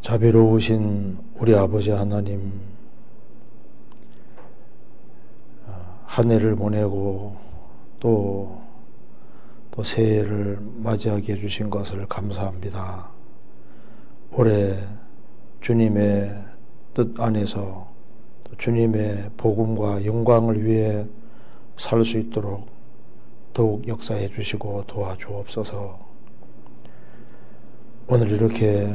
자비로우신 우리 아버지 하나님, 한 해를 보내고 또 새해를 맞이하게 해주신 것을 감사합니다. 올해 주님의 뜻 안에서 주님의 복음과 영광을 위해 살 수 있도록 더욱 역사해 주시고 도와주옵소서. 오늘 이렇게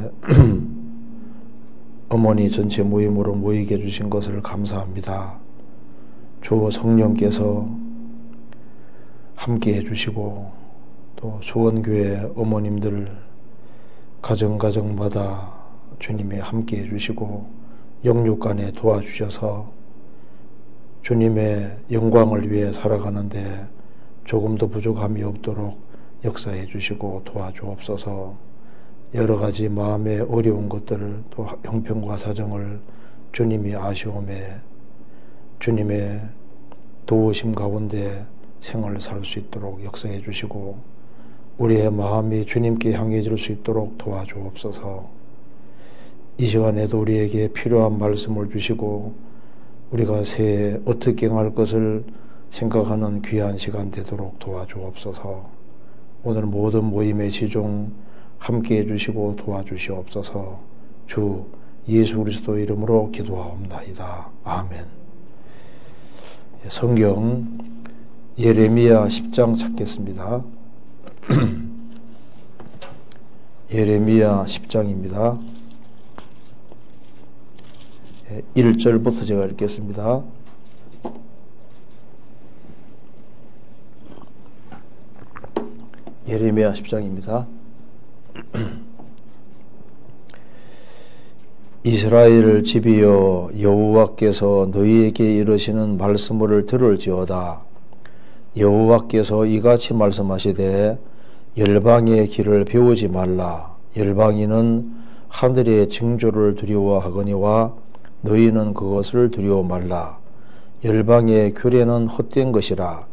어머니 전체 모임으로 모이게 해주신 것을 감사합니다. 주 성령께서 함께 해주시고 또 수원교회 어머님들 가정가정마다 주님이 함께 해주시고 영육간에 도와주셔서 주님의 영광을 위해 살아가는데 조금도 부족함이 없도록 역사해 주시고 도와주옵소서. 여러 가지 마음의 어려운 것들을 또 형편과 사정을 주님이 아시오매 주님의 도우심 가운데 생을 살 수 있도록 역사해 주시고 우리의 마음이 주님께 향해질 수 있도록 도와주옵소서. 이 시간에도 우리에게 필요한 말씀을 주시고 우리가 새해 어떻게 행할 것을 생각하는 귀한 시간 되도록 도와주옵소서. 오늘 모든 모임의 지종 함께 해주시고 도와주시옵소서. 주 예수 그리스도 이름으로 기도하옵나이다. 아멘. 성경 예레미야 10장 찾겠습니다. 예레미야 10장입니다. 1절부터 제가 읽겠습니다. 예레미야 10장입니다. 이스라엘 집이여, 여호와께서 너희에게 이르시는 말씀을 들을지어다. 여호와께서 이같이 말씀하시되 열방의 길을 배우지 말라. 열방인은 하늘의 징조를 두려워하거니와 너희는 그것을 두려워 말라. 열방의 규례는 헛된 것이라.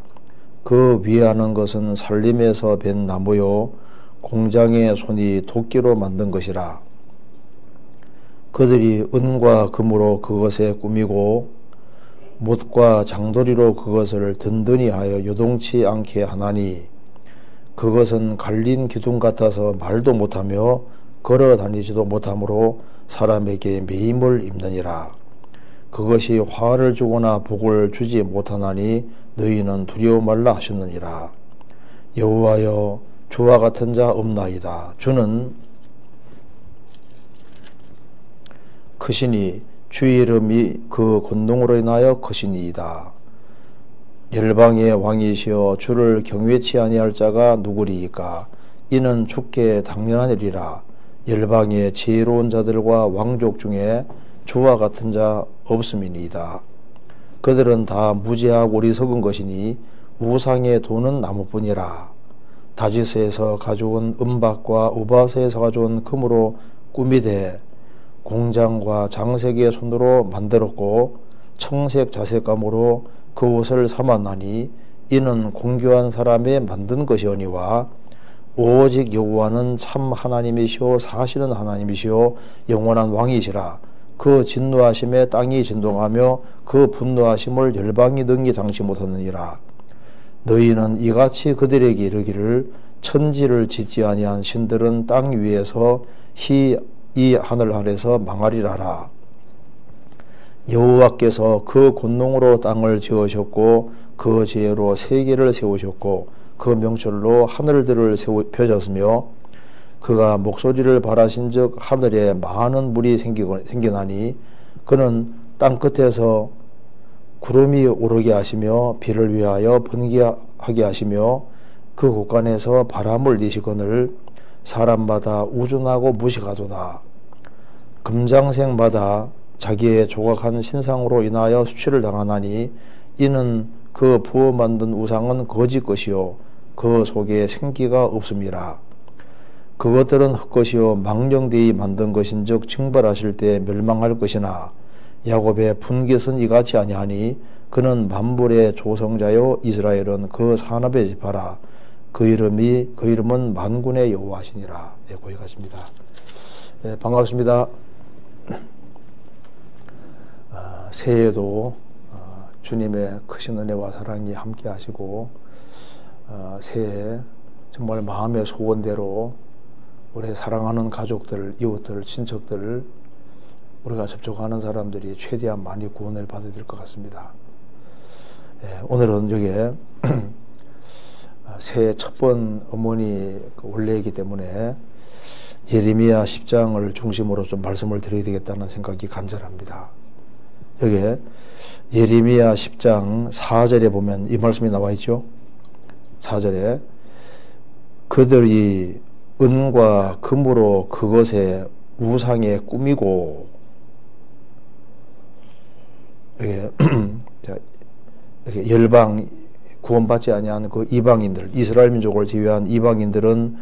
그 위하는 것은 살림에서 벤 나무요 공장의 손이 도끼로 만든 것이라. 그들이 은과 금으로 그것에 꾸미고 못과 장도리로 그것을 든든히 하여 요동치 않게 하나니 그것은 갈린 기둥 같아서 말도 못하며 걸어 다니지도 못하므로 사람에게 매임을 입느니라. 그것이 화를 주거나 복을 주지 못하나니 너희는 두려워 말라 하셨느니라. 여호와여, 주와 같은 자 없나이다. 주는 크시니 주의 이름이 그 권능으로 인하여 크시니이다. 열방의 왕이시여, 주를 경외치 아니할 자가 누구리이까? 이는 주께 당연한 일이라. 열방의 지혜로운 자들과 왕족 중에 주와 같은 자 없음이니이다. 그들은 다 무지하고 어리석은 것이니 우상의 도는 나무뿐이라. 다지스에서 가져온 은박과 우바스에서 가져온 금으로 꾸미되 공장과 장색의 손으로 만들었고 청색 자색감으로 그 옷을 삼았나니 이는 공교한 사람의 만든 것이오니와 오직 여호와는 참 하나님이시오 사실은 하나님이시오 영원한 왕이시라. 그 진노하심에 땅이 진동하며 그 분노하심을 열방이 능히 당치 못하느니라. 너희는 이같이 그들에게 이르기를 천지를 짓지 아니한 신들은 땅 위에서 이 하늘 아래서 망하리라라. 여호와께서 그 권능으로 땅을 지으셨고 그 지혜로 세계를 세우셨고 그 명철로 하늘들을 펴셨으며 그가 목소리를 발하신즉 하늘에 많은 물이 생기나니 그는 땅 끝에서 구름이 오르게 하시며 비를 위하여 번개하게 하시며 그 곳간에서 바람을 내시거늘 사람마다 우준하고 무식하도다. 금장색마다 자기의 조각한 신상으로 인하여 수치를 당하나니 이는 그 부어 만든 우상은 거짓 것이요 그 속에 생기가 없음이라. 그것들은 헛것이요 망령되이 만든 것인즉 징벌하실 때 멸망할 것이나 야곱의 분깃은 이같이 아니하니 그는 만물의 조성자요 이스라엘은 그 산업의 지파라. 그 이름은 만군의 여호와시니라. 네, 거기 가십니다. 네, 반갑습니다. 새해에도 주님의 크신 은혜와 사랑이 함께 하시고 새해 정말 마음의 소원대로 우리 사랑하는 가족들, 이웃들, 친척들, 우리가 접촉하는 사람들이 최대한 많이 구원을 받아야 될 것 같습니다. 오늘은 여기에 새해 첫 번 어머니 원래이기 때문에 예레미야 10장을 중심으로 좀 말씀을 드려야 되겠다는 생각이 간절합니다. 여기에 예레미야 10장 4절에 보면 이 말씀이 나와 있죠. 4절에 그들이 은과 금으로 그것에 우상에 꾸미고, 이렇게 열방 구원받지 아니한 그 이방인들, 이스라엘 민족을 제외한 이방인들은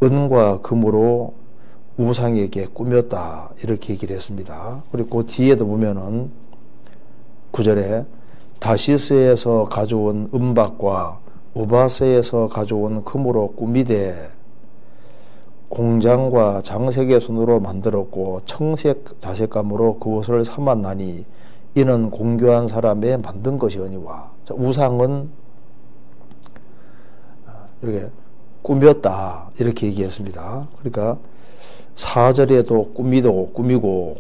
은과 금으로 우상에게 꾸몄다, 이렇게 얘기를 했습니다. 그리고 그 뒤에도 보면은 9절에 다시스에서 가져온 은박과 우바스에서 가져온 금으로 꾸미되 공장과 장색의 손으로 만들었고 청색 자색감으로 그것을 삼았나니 이는 공교한 사람의 만든 것이오니와. 우상은 이렇게 꾸몄다, 이렇게 얘기했습니다. 그러니까 4절에도 꾸미고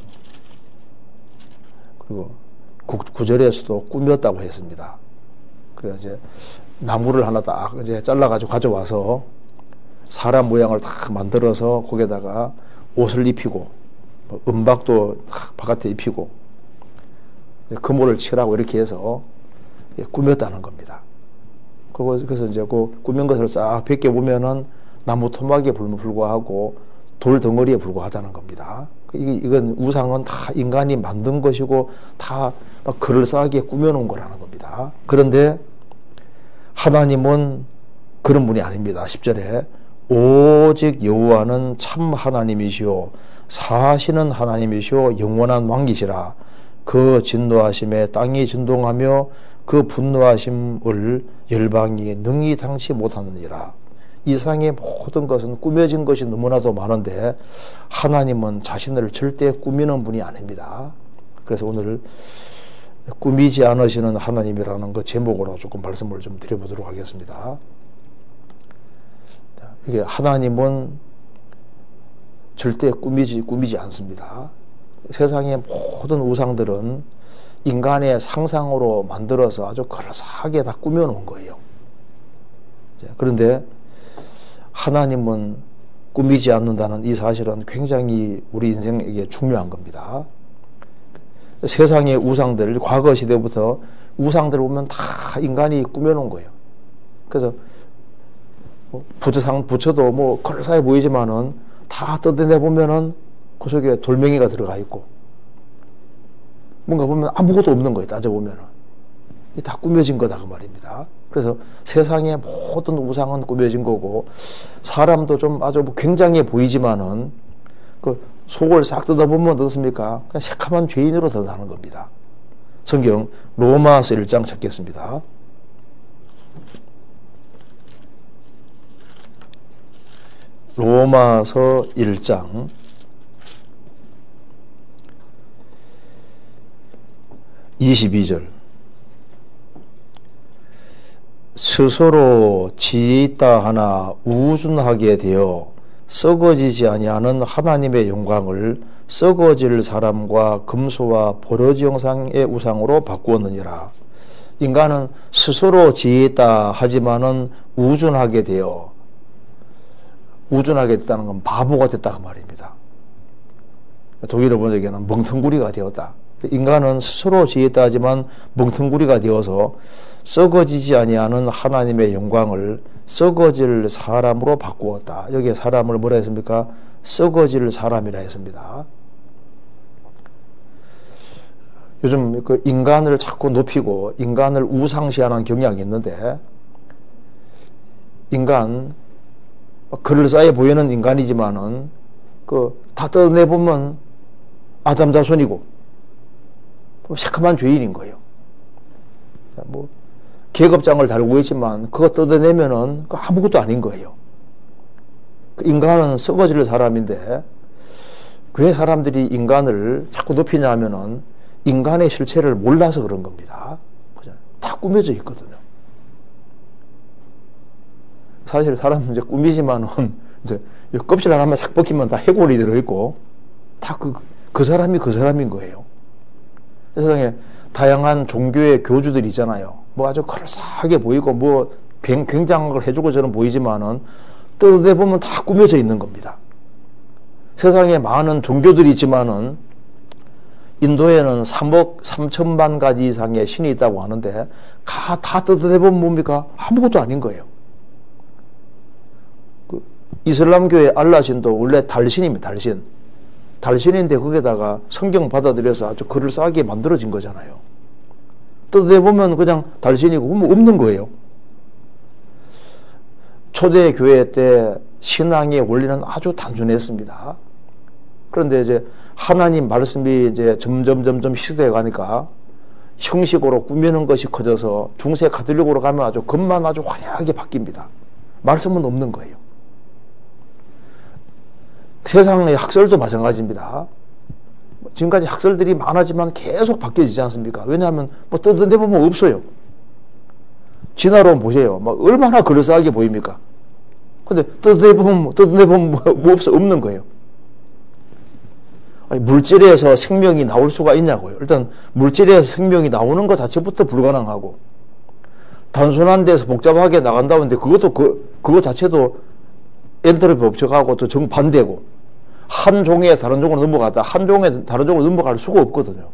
그리고 9절에서도 꾸몄다고 했습니다. 그래서 이제 나무를 하나 딱 이제 잘라가지고 가져와서 사람 모양을 딱 만들어서 거기에다가 옷을 입히고 은박도 바깥에 입히고 금호를 칠하고 이렇게 해서 꾸몄다는 겁니다. 그래서 이제 그 꾸민 것을 싹 벗겨보면은 나무 토막에 불구하고 돌 덩어리에 불과하다는 겁니다. 이건 우상은 다 인간이 만든 것이고 다 막 그럴싸하게 꾸며놓은 거라는 겁니다. 그런데 하나님은 그런 분이 아닙니다. 10절에 오직 여호와는 참 하나님이시오 사시는 하나님이시오 영원한 왕이시라. 그 진노하심에 땅이 진동하며 그 분노하심을 열방이 능히 당치 못하느니라. 이 세상의 모든 것은 꾸며진 것이 너무나도 많은데 하나님은 자신을 절대 꾸미는 분이 아닙니다. 그래서 오늘 꾸미지 않으시는 하나님이라는 그 제목으로 조금 말씀을 좀 드려보도록 하겠습니다. 이게 하나님은 절대 꾸미지 않습니다. 세상의 모든 우상들은 인간의 상상으로 만들어서 아주 그럴싸하게 다 꾸며놓은 거예요. 그런데 하나님은 꾸미지 않는다는 이 사실은 굉장히 우리 인생에게 중요한 겁니다. 세상의 우상들, 과거 시대부터 우상들을 보면 다 인간이 꾸며놓은 거예요. 그래서 부처도 뭐 그럴싸해 보이지만은 다 뜯어내 보면은 그 속에 돌멩이가 들어가 있고 뭔가 보면 아무것도 없는 거예요. 따져보면은 다 꾸며진 거다 그 말입니다. 그래서 세상의 모든 우상은 꾸며진 거고 사람도 좀 아주 굉장해 보이지만은 그 속을 싹 뜯어보면 어떻습니까? 그냥 새카만 죄인으로 드러나는 겁니다. 성경 로마서 1장 찾겠습니다. 로마서 1장 22절 스스로 지혜 있다 하나 우준하게 되어 썩어지지 아니하는 하나님의 영광을 썩어질 사람과 금수와 버러지 형상의 우상으로 바꾸었느니라. 인간은 스스로 지혜 있다 하지만은 우준하게 되어, 우준하게 됐다는 건 바보가 됐다 그 말입니다. 독일어 번역에는 멍텅구리가 되었다. 인간은 스스로 지혜 있다 하지만 멍텅구리가 되어서 썩어지지 아니하는 하나님의 영광을 썩어질 사람으로 바꾸었다. 여기에 사람을 뭐라 했습니까? 썩어질 사람이라 했습니다. 요즘 그 인간을 자꾸 높이고 인간을 우상시하는 경향이 있는데 인간 그럴싸해 보이는 인간이지만은 그 다 뜯어내보면 아담 자손이고 새카만 죄인인 거예요. 뭐 계급장을 달고 있지만 그거 뜯어내면은 아무것도 아닌 거예요. 인간은 썩어질 사람인데 왜 사람들이 인간을 자꾸 높이냐 하면은 인간의 실체를 몰라서 그런 겁니다. 다 꾸며져 있거든요. 사실 사람은 이제 꾸미지만은 이제 껍질 하나만 싹 벗기면 다 해골이 들어있고 다 그 사람이 그 사람인 거예요. 세상에 다양한 종교의 교주들이 있잖아요. 뭐 아주 그럴싸하게 보이고 뭐 굉장한 걸 해주고 저는 보이지만은 뜯어내보면 다 꾸며져 있는 겁니다. 세상에 많은 종교들이 있지만은 인도에는 3억 3천만 가지 이상의 신이 있다고 하는데 다 뜯어내보면 뭡니까? 아무것도 아닌 거예요. 이슬람교의 알라신도 원래 달신입니다. 달신인데 거기에다가 성경 받아들여서 아주 그럴싸하게 만들어진 거잖아요. 뜯어내보면 그냥 달신이고 뭐 없는 거예요. 초대 교회 때 신앙의 원리는 아주 단순했습니다. 그런데 이제 하나님 말씀이 이제 점점 희석해 가니까 형식으로 꾸미는 것이 커져서 중세 가톨릭으로 가면 아주 겉만 아주 화려하게 바뀝니다. 말씀은 없는 거예요. 세상의 학설도 마찬가지입니다. 지금까지 학설들이 많아지만 계속 바뀌어지지 않습니까? 왜냐하면 뭐 뜯어내보면 없어요. 진화론 보세요. 막 얼마나 그럴싸하게 보입니까? 근데 뜯어내보면 뭐 없는 거예요. 아니, 물질에서 생명이 나올 수가 있냐고요. 일단 물질에서 생명이 나오는 것 자체부터 불가능하고 단순한 데서 복잡하게 나간다는데 그것도 그거 자체도 엔트로피 법칙하고 또 정반대고 한 종에 다른 종으로 넘어갔다 한 종에 다른 종으로 넘어갈 수가 없거든요.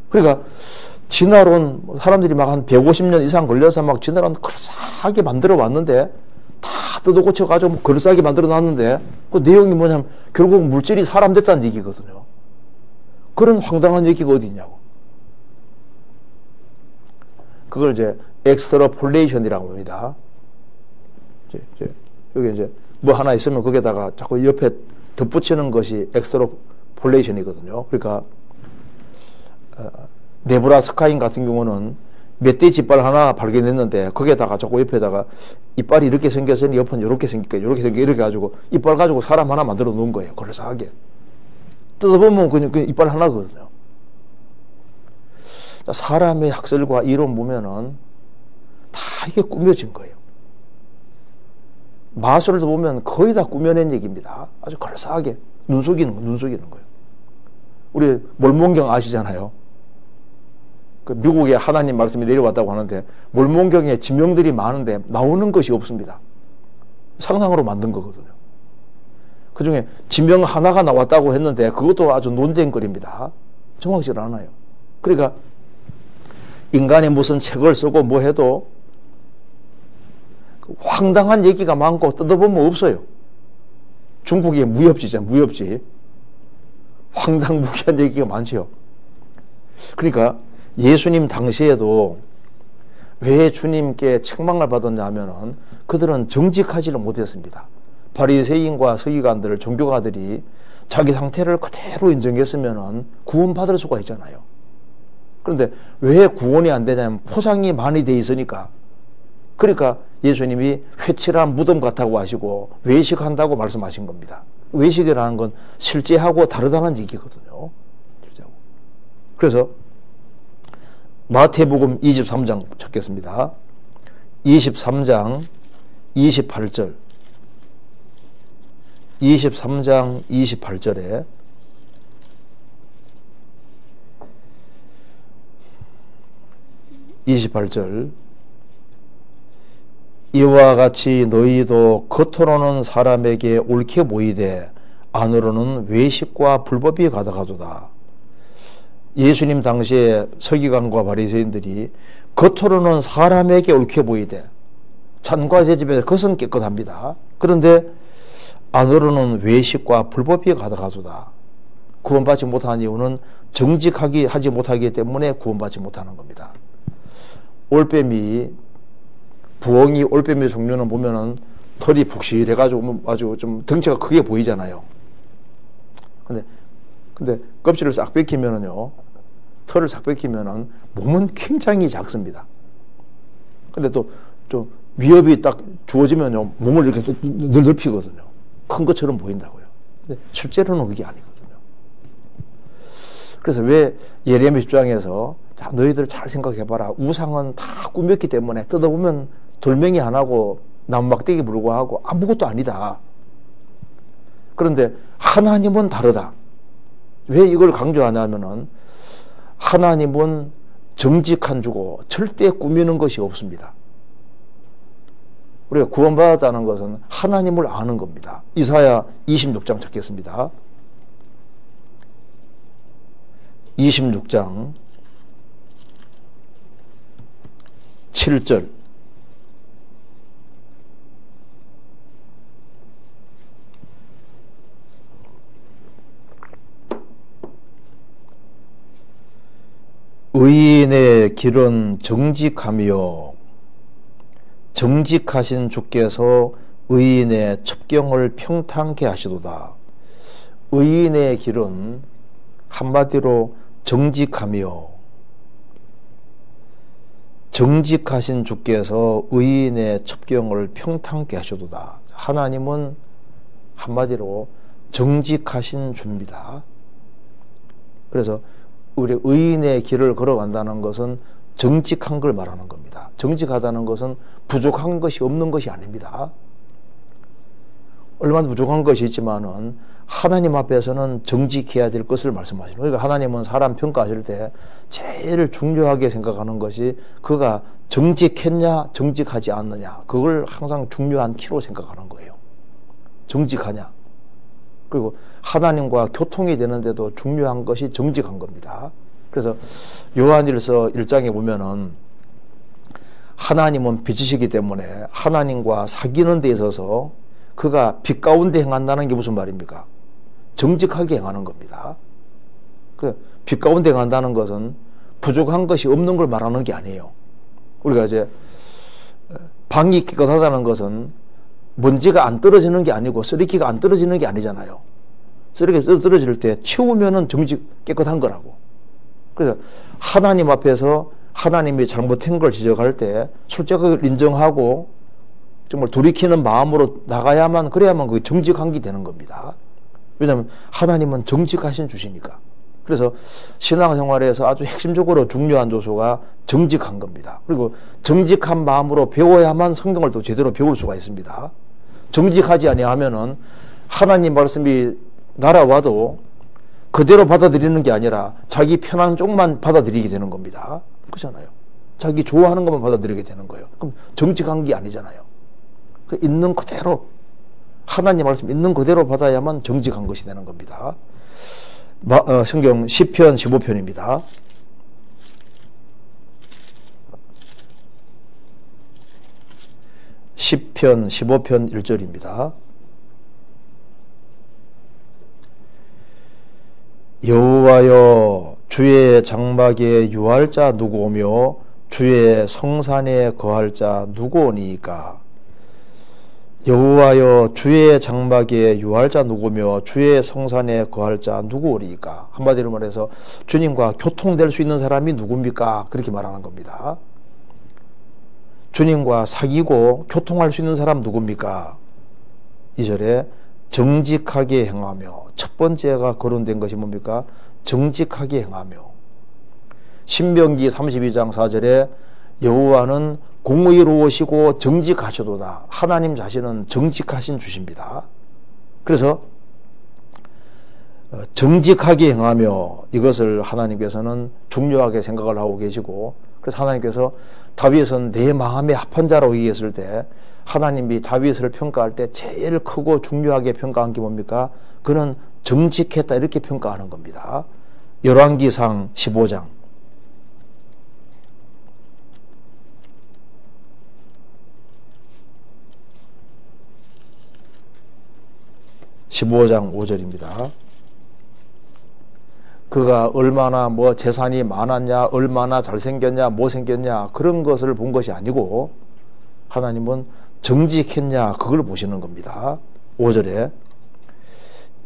그러니까 진화론 사람들이 막 한 150년 이상 걸려서 막 진화론 그럴싸하게 만들어 왔는데 다 뜯어 고쳐 가지고 그럴싸하게 만들어 놨는데 그 내용이 뭐냐면 결국 물질이 사람 됐다는 얘기거든요. 그런 황당한 얘기가 어디 있냐고. 그걸 이제 엑스트라폴레이션이라고 합니다. 여기 이제 뭐 하나 있으면 거기에다가 자꾸 옆에 덧붙이는 것이 엑스트라폴레이션이거든요. 그러니까 네브라 스카인 같은 경우는 멧돼지 이빨 하나 발견했는데 거기에다가 자꾸 옆에다가 이빨이 이렇게 생겨서 옆은 이렇게 생길까 이렇게 가지고 이빨 가지고 사람 하나 만들어 놓은 거예요. 그럴싸하게 뜯어보면 그냥 이빨 하나거든요. 사람의 학설과 이론 보면은 다 이게 꾸며진 거예요. 마술도 보면 거의 다 꾸며낸 얘기입니다. 아주 그럴싸하게 눈 속이는 거예요. 우리 몰몬경 아시잖아요. 그 미국에 하나님 말씀이 내려왔다고 하는데 몰몬경에 지명들이 많은데 나오는 것이 없습니다. 상상으로 만든 거거든요. 그중에 지명 하나가 나왔다고 했는데 그것도 아주 논쟁거리입니다. 정확하지 않아요. 그러니까 인간이 무슨 책을 쓰고 뭐 해도 황당한 얘기가 많고 뜯어보면 없어요. 중국의 무협지잖아요. 무협지. 황당무계한 얘기가 많죠. 그러니까 예수님 당시에도 왜 주님께 책망을 받았냐 하면은 그들은 정직하지를 못했습니다. 바리새인과 서기관들, 종교가들이 자기 상태를 그대로 인정했으면은 구원받을 수가 있잖아요. 그런데 왜 구원이 안 되냐면 포상이 많이 돼 있으니까. 그러니까 예수님이 회칠한 무덤 같다고 하시고 외식한다고 말씀하신 겁니다. 외식이라는 건 실제하고 다르다는 얘기거든요. 그래서 마태복음 23장 찾겠습니다. 23장 28절 23장 28절에 이와 같이 너희도 겉으로는 사람에게 옳게 보이되 안으로는 외식과 불법이 가득하도다. 예수님 당시에 서기관과 바리새인들이 겉으로는 사람에게 옳게 보이되 잔과 제집에 겉은 깨끗합니다. 그런데 안으로는 외식과 불법이 가득하도다. 구원받지 못하는 이유는 정직하게 하지 못하기 때문에 구원받지 못하는 겁니다. 올빼미, 부엉이 올빼미 종류는 보면은 털이 북실해가지고 아주 좀 덩치가 크게 보이잖아요. 근데 껍질을 싹 벗기면은요, 털을 싹 벗기면은 몸은 굉장히 작습니다. 근데 또 좀 위협이 딱 주어지면요, 몸을 이렇게 또 넓히거든요. 큰 것처럼 보인다고요. 근데 실제로는 그게 아니거든요. 그래서 왜 예레미야 10장에서 자, 너희들 잘 생각해봐라. 우상은 다 꾸몄기 때문에 뜯어보면 돌멩이 하나고 나무막대기 불구하고 아무것도 아니다. 그런데 하나님은 다르다. 왜 이걸 강조하냐면은 하나님은 정직한 주고 절대 꾸미는 것이 없습니다. 우리가 구원받았다는 것은 하나님을 아는 겁니다. 이사야 26장 찾겠습니다. 26장 7절. 의인의 길은 정직하며 정직하신 주께서 의인의 첩경을 평탄케 하시도다. 의인의 길은 한마디로 정직하며 정직하신 주께서 의인의 첩경을 평탄케 하시도다. 하나님은 한마디로 정직하신 주입니다. 그래서 우리 의인의 길을 걸어간다는 것은 정직한 걸 말하는 겁니다. 정직하다는 것은 부족한 것이 없는 것이 아닙니다. 얼마나 부족한 것이 있지만은 하나님 앞에서는 정직해야 될 것을 말씀하시는 거예요. 그러니까 하나님은 사람 평가하실 때 제일 중요하게 생각하는 것이 그가 정직했냐 정직하지 않느냐, 그걸 항상 중요한 키로 생각하는 거예요. 정직하냐. 그리고 하나님과 교통이 되는데도 중요한 것이 정직한 겁니다. 그래서 요한일서 1장에 보면은 하나님은 빛이시기 때문에 하나님과 사귀는 데 있어서 그가 빛 가운데 행한다는 게 무슨 말입니까? 정직하게 행하는 겁니다. 빛 가운데 행한다는 것은 부족한 것이 없는 걸 말하는 게 아니에요. 우리가 이제 방이 깨끗하다는 것은 먼지가 안 떨어지는 게 아니고 쓰레기가 안 떨어지는 게 아니잖아요. 쓰레기가 떨어질 때 치우면은 깨끗한 거라고. 그래서 하나님 앞에서 하나님이 잘못한 걸 지적할 때 솔직하게 인정하고 정말 돌이키는 마음으로 나가야만, 그래야만 그게 정직한 게 되는 겁니다. 왜냐하면 하나님은 정직하신 주시니까. 그래서 신앙생활에서 아주 핵심적으로 중요한 요소가 정직한 겁니다. 그리고 정직한 마음으로 배워야만 성경을 또 제대로 배울 수가 있습니다. 정직하지 아니하면은 하나님 말씀이 날아와도 그대로 받아들이는 게 아니라 자기 편한 쪽만 받아들이게 되는 겁니다. 그렇잖아요. 자기 좋아하는 것만 받아들이게 되는 거예요. 그럼 정직한 게 아니잖아요. 있는 그대로, 하나님 말씀 있는 그대로 받아야만 정직한 것이 되는 겁니다. 성경 시편 15편입니다. 시편 15편 1절입니다. 여호와여, 주의 장막에 유할 자 누구오며 주의 성산에 거할 자 누구오니이까? 여호와여, 주의 장막에 유할 자 누구며 주의 성산에 거할 자 누구오리이까? 한마디로 말해서 주님과 교통될 수 있는 사람이 누굽니까? 그렇게 말하는 겁니다. 주님과 사귀고 교통할 수 있는 사람 누굽니까? 2절에 정직하게 행하며, 첫 번째가 거론된 것이 뭡니까? 정직하게 행하며. 신명기 32장 4절에 여호와는 공의로우시고 정직하셔도다. 하나님 자신은 정직하신 주십니다. 그래서 정직하게 행하며, 이것을 하나님께서는 중요하게 생각을 하고 계시고, 그래서 하나님께서 다윗은 내 마음에 합한 자라고 얘기했을 때 하나님이 다윗을 평가할 때 제일 크고 중요하게 평가한 게 뭡니까? 그는 정직했다, 이렇게 평가하는 겁니다. 열왕기상 15장 5절입니다. 그가 얼마나 재산이 많았냐, 얼마나 잘생겼냐, 못생겼냐, 그런 것을 본 것이 아니고 하나님은 정직했냐, 그걸 보시는 겁니다. 5절에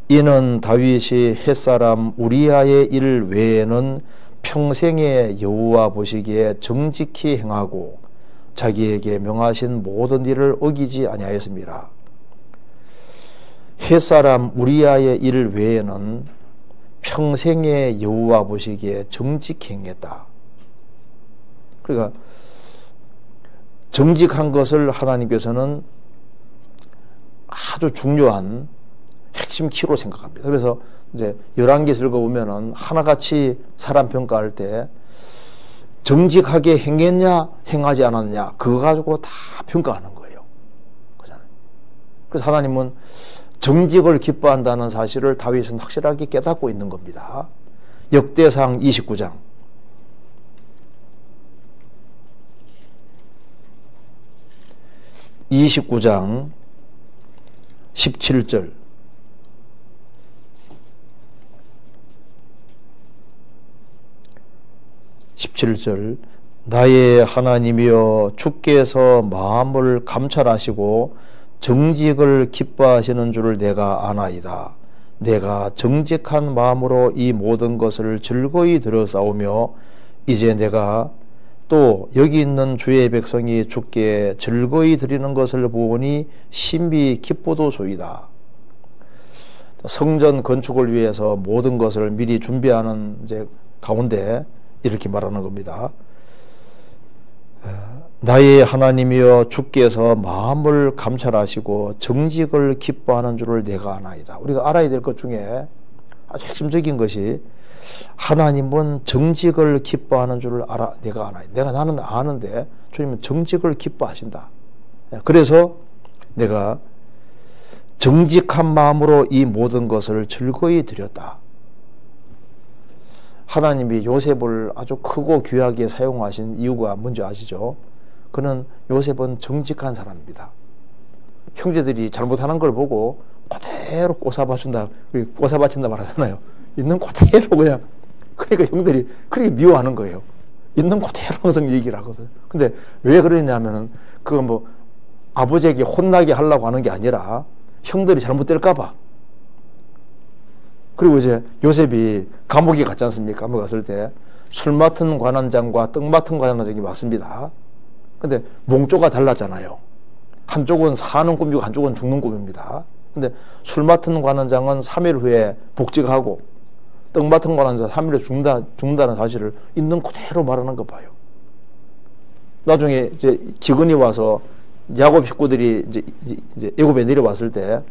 이는 다윗이 햇사람 우리아의 일 외에는 평생에 여호와 보시기에 정직히 행하고 자기에게 명하신 모든 일을 어기지 아니하였습니다. 햇사람 우리아의 일 외에는 평생의 여호와 보시기에 정직행했다. 그러니까 정직한 것을 하나님께서는 아주 중요한 핵심 키로 생각합니다. 그래서 이제 열왕기 읽어보면은 하나같이 사람 평가할 때 정직하게 행했냐 행하지 않았냐 그거 가지고 다 평가하는 거예요. 그렇잖아요. 그래서 하나님은 정직을 기뻐한다는 사실을 다윗은 확실하게 깨닫고 있는 겁니다. 역대상 29장 17절 17절 나의 하나님이여 주께서 마음을 감찰하시고 정직을 기뻐하시는 줄을 내가 아나이다. 내가 정직한 마음으로 이 모든 것을 즐거이 들어싸우며 이제 내가 또 여기 있는 주의 백성이 주께 즐거이 드리는 것을 보니 신비 기쁘도소이다. 성전 건축을 위해서 모든 것을 미리 준비하는 이제 가운데 이렇게 말하는 겁니다. 나의 하나님이여 주께서 마음을 감찰하시고 정직을 기뻐하는 줄을 내가 아나이다. 우리가 알아야 될 것 중에 아주 핵심적인 것이 하나님은 정직을 기뻐하는 줄을 알아. 내가 아나이다. 나는 아는데 주님은 정직을 기뻐하신다. 그래서 내가 정직한 마음으로 이 모든 것을 즐거이 드렸다. 하나님이 요셉을 아주 크고 귀하게 사용하신 이유가 뭔지 아시죠? 그는 요셉은 정직한 사람입니다. 형제들이 잘못하는 걸 보고 그대로 꼬사바친다 말하잖아요. 있는 그대로 그냥. 그러니까 형들이 그렇게 미워하는 거예요. 있는 그대로 항상 얘기를 하거든요. 근데 왜 그러냐면은 그거 뭐 아버지에게 혼나게 하려고 하는 게 아니라 형들이 잘못될까봐. 그리고 이제 요셉이 감옥에 갔지 않습니까? 감옥에 갔을 때 술 맡은 관원장과 떡 맡은 관원장이 왔습니다. 근데 몽조가 달랐잖아요. 한쪽은 사는 꿈이고 한쪽은 죽는 꿈입니다. 근데 술 맡은 관원장은 3일 후에 복직하고 떡 맡은 관원장은 3일 후에 죽는다는 사실을 있는 그대로 말하는 거 봐요. 나중에 이제 기근이 와서 야곱 식구들이 이제 애굽에 내려왔을 때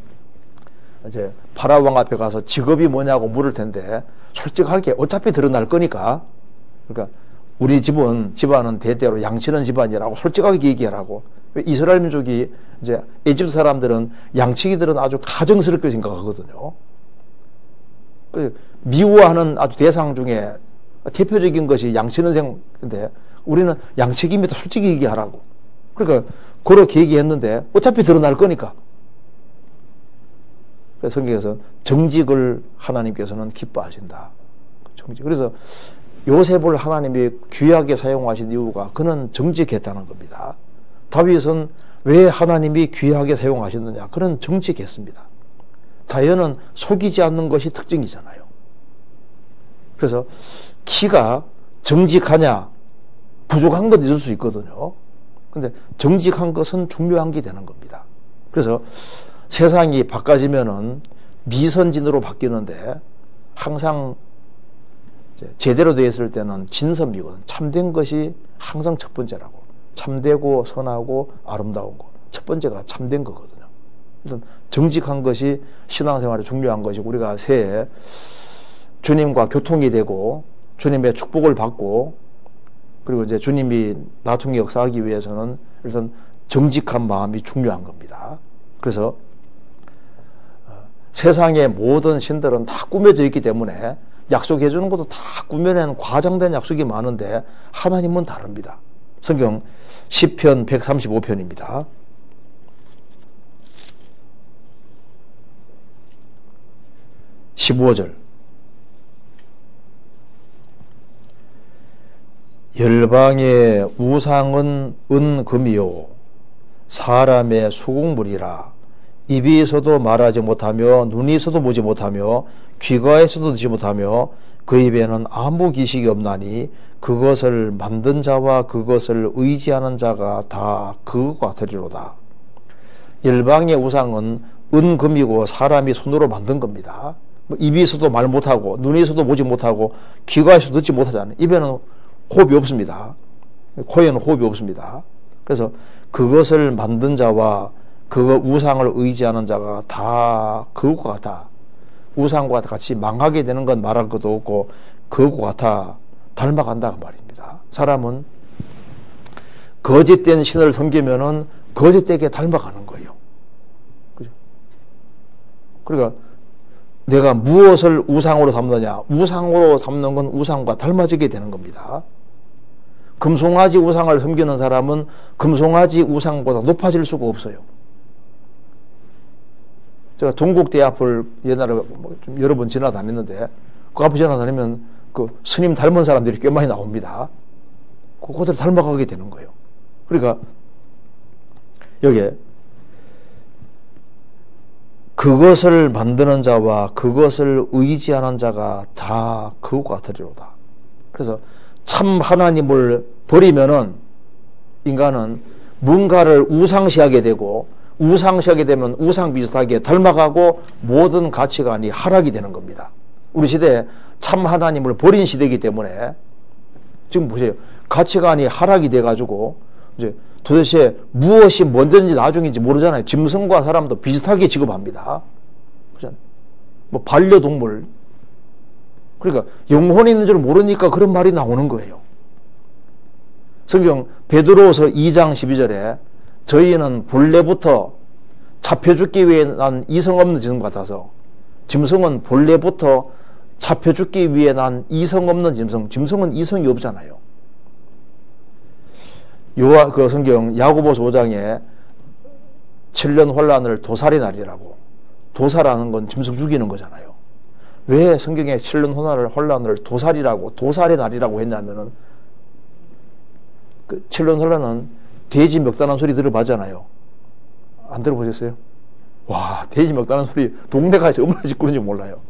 이제 파라왕 앞에 가서 직업이 뭐냐고 물을 텐데 솔직하게 어차피 드러날 거니까 그러니까 우리 집안은 대대로 양치는 집안이라고 솔직하게 얘기하라고. 이스라엘 민족이 이제 이집트 사람들은 양치기들은 아주 가정스럽게 생각하거든요. 미워하는 아주 대상 중에 대표적인 것이 양치는 생인데 우리는 양치기입니다. 솔직히 얘기하라고. 그러니까 그렇게 얘기했는데 어차피 드러날 거니까. 성경에서 정직을 하나님께서는 기뻐하신다. 정직. 그래서 요셉을 하나님이 귀하게 사용하신 이유가 그는 정직했다는 겁니다. 다윗은 왜 하나님이 귀하게 사용하셨느냐? 그는 정직했습니다. 자연은 속이지 않는 것이 특징이잖아요. 그래서 키가 정직하냐? 부족한 건 있을 수 있거든요. 근데 정직한 것은 중요한 게 되는 겁니다. 그래서 세상이 바꿔지면은 미선진으로 바뀌는데 항상 제대로 되어 있을 때는 진선미거든. 참된 것이 항상 첫 번째라고. 참되고 선하고 아름다운 것. 첫 번째가 참된 거거든요. 그래서 정직한 것이 신앙생활에 중요한 것이고 우리가 새해 주님과 교통이 되고 주님의 축복을 받고 그리고 이제 주님이 나중에 역사하기 위해서는 일단 정직한 마음이 중요한 겁니다. 그래서 세상의 모든 신들은 다 꾸며져 있기 때문에 약속해 주는 것도 다 꾸며낸 과장된 약속이 많은데 하나님은 다릅니다. 성경 시편 135편입니다. 15절 열방의 우상은 은금이요 사람의 수국물이라 입에서도 말하지 못하며 눈에서도 보지 못하며 귀가에서도 듣지 못하며 그 입에는 아무 기식이 없나니 그것을 만든 자와 그것을 의지하는 자가 다 그것 같으리로다. 열방의 우상은 은금이고 사람이 손으로 만든 겁니다. 뭐 입이 있어도 말 못하고 눈이 있어도 보지 못하고 귀가 있어도 듣지 못하잖아요. 입에는 호흡이 없습니다. 코에는 호흡이 없습니다. 그래서 그것을 만든 자와 그 우상을 의지하는 자가 다 그것과 같아. 우상과 같이 망하게 되는 건 말할 것도 없고 그것과 같아 닮아간다 그 말입니다. 사람은 거짓된 신을 섬기면은 거짓되게 닮아가는 거예요. 그죠? 그러니까 내가 무엇을 우상으로 삼느냐? 우상으로 삼는 건 우상과 닮아지게 되는 겁니다. 금송아지 우상을 섬기는 사람은 금송아지 우상보다 높아질 수가 없어요. 제가 동국대 앞을 옛날에 좀 여러 번 지나다녔는데 그 앞을 지나다니면 그 스님 닮은 사람들이 꽤 많이 나옵니다. 그것들 닮아가게 되는 거예요. 그러니까 여기에 그것을 만드는 자와 그것을 의지하는 자가 다 그것과 같으리로다. 그래서 참 하나님을 버리면은 인간은 뭔가를 우상시하게 되고 우상시하게 되면 우상 비슷하게 닮아가고 모든 가치관이 하락이 되는 겁니다. 우리 시대에 참 하나님을 버린 시대이기 때문에 지금 보세요. 가치관이 하락이 돼가지고 이제 도대체 무엇이 먼저인지 나중인지 모르잖아요. 짐승과 사람도 비슷하게 취급합니다. 그렇잖아요. 뭐 반려동물. 그러니까 영혼이 있는 줄 모르니까 그런 말이 나오는 거예요. 성경 베드로서 2장 12절에 저희는 본래부터 잡혀 죽기 위해 난 이성 없는 짐승 같아서 짐승은 본래부터 잡혀 죽기 위해 난 이성 없는 짐승. 짐승은 이성이 없잖아요. 그 성경 야고보서 5장에 7년 혼란을 도살의 날이라고. 도살하는 건 짐승 죽이는 거잖아요. 왜 성경에 7년 혼란을 도살이라고 도살의 날이라고 했냐면은 그 7년 혼란은 돼지 먹다는 소리 들어봤잖아요. 안 들어보셨어요? 와, 돼지 먹다는 소리 동네 가서 얼마나 짓고는지 몰라요.